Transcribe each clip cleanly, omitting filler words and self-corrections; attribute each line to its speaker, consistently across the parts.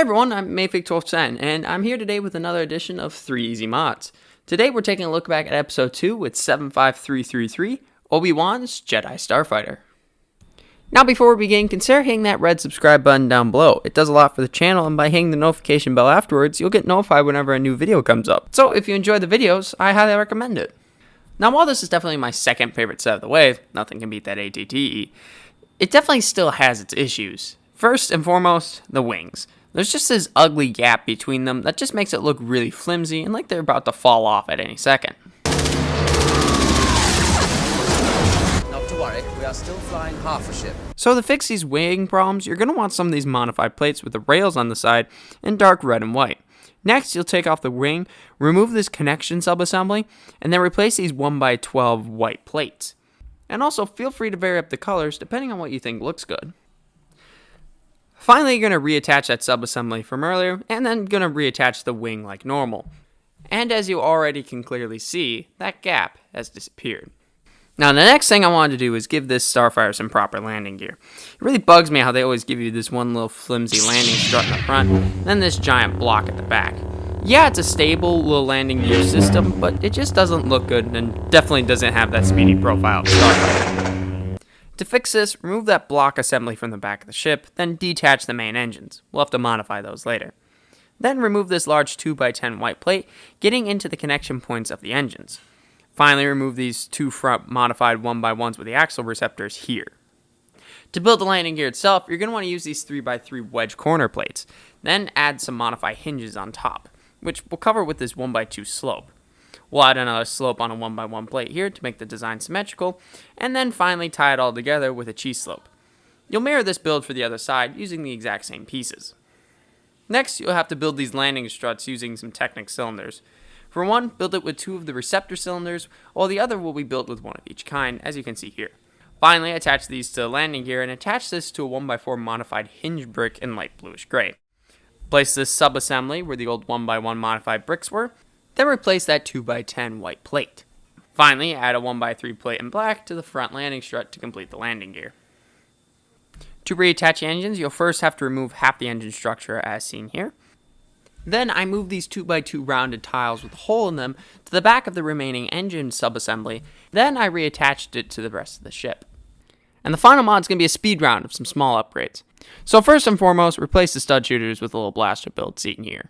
Speaker 1: everyone, I'm Mayfig1210, and I'm here today with another edition of 3 Easy Mods. Today we're taking a look back at episode 2 with 75333, Obi-Wan's Jedi Starfighter. Now before we begin, consider hitting that red subscribe button down below. It does a lot for the channel, and by hitting the notification bell afterwards, you'll get notified whenever a new video comes up. So if you enjoy the videos, I highly recommend it. Now while this is definitely my second favorite set of the wave, nothing can beat that ATTE, it definitely still has its issues. First and foremost, the wings. There's just this ugly gap between them that just makes it look really flimsy and like they're about to fall off at any second.
Speaker 2: Not to worry, we are still flying half a ship.
Speaker 1: So to fix these wing problems, you're going to want some of these modified plates with the rails on the side in dark red and white. Next, you'll take off the wing, remove this connection subassembly, and then replace these 1x12 white plates. And also feel free to vary up the colors depending on what you think looks good. Finally, you're going to reattach that subassembly from earlier, and then going to reattach the wing like normal. And as you already can clearly see, that gap has disappeared. Now, the next thing I wanted to do is give this Starfighter some proper landing gear. It really bugs me how they always give you this one little flimsy landing strut in the front, and then this giant block at the back. Yeah, it's a stable little landing gear system, but it just doesn't look good, and definitely doesn't have that speedy profile of Starfighter. To fix this, remove that block assembly from the back of the ship, then detach the main engines. We'll have to modify those later. Then remove this large 2x10 white plate, getting into the connection points of the engines. Finally, remove these two front modified 1x1s with the axle receptors here. To build the landing gear itself, you're going to want to use these 3x3 wedge corner plates. Then add some modified hinges on top, which we'll cover with this 1x2 slope. We'll add another slope on a 1x1 plate here to make the design symmetrical, and then finally tie it all together with a cheese slope. You'll mirror this build for the other side using the exact same pieces. Next, you'll have to build these landing struts using some Technic cylinders. For one, build it with 2 of the receptor cylinders, while the other will be built with 1 of each kind, as you can see here. Finally, attach these to the landing gear and attach this to a 1x4 modified hinge brick in light bluish gray. Place this subassembly where the old 1x1 modified bricks were, then replace that 2x10 white plate. Finally, add a 1x3 plate in black to the front landing strut to complete the landing gear. To reattach the engines, you'll first have to remove half the engine structure as seen here. Then I move these 2x2 rounded tiles with a hole in them to the back of the remaining engine subassembly. Then I reattached it to the rest of the ship. And the final mod is going to be a speed round of some small upgrades. So first and foremost, replace the stud shooters with a little blaster build seen here.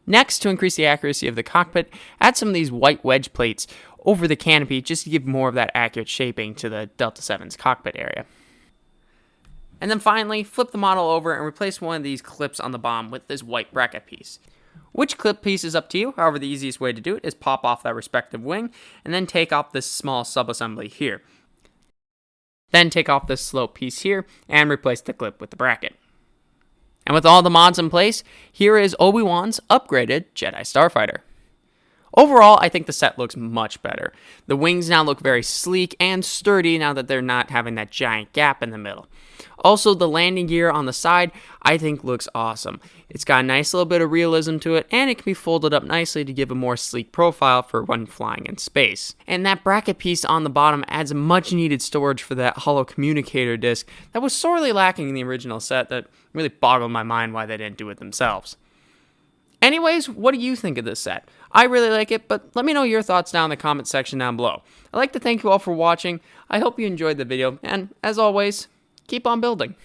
Speaker 1: Next, to increase the accuracy of the cockpit, add some of these white wedge plates over the canopy just to give more of that accurate shaping to the Delta 7's cockpit area. And then finally, flip the model over and replace one of these clips on the bottom with this white bracket piece. Which clip piece is up to you, however the easiest way to do it is pop off that respective wing and then take off this small subassembly here. Then take off this slope piece here and replace the clip with the bracket. And with all the mods in place, here is Obi-Wan's upgraded Jedi Starfighter. Overall, I think the set looks much better. The wings now look very sleek and sturdy now that they're not having that giant gap in the middle. Also, the landing gear on the side, I think looks awesome. It's got a nice little bit of realism to it, and it can be folded up nicely to give a more sleek profile for when flying in space. And that bracket piece on the bottom adds much needed storage for that hollow communicator disc that was sorely lacking in the original set that really boggled my mind why they didn't do it themselves. Anyways, what do you think of this set? I really like it, but let me know your thoughts down in the comment section down below. I'd like to thank you all for watching. I hope you enjoyed the video, and as always, keep on building.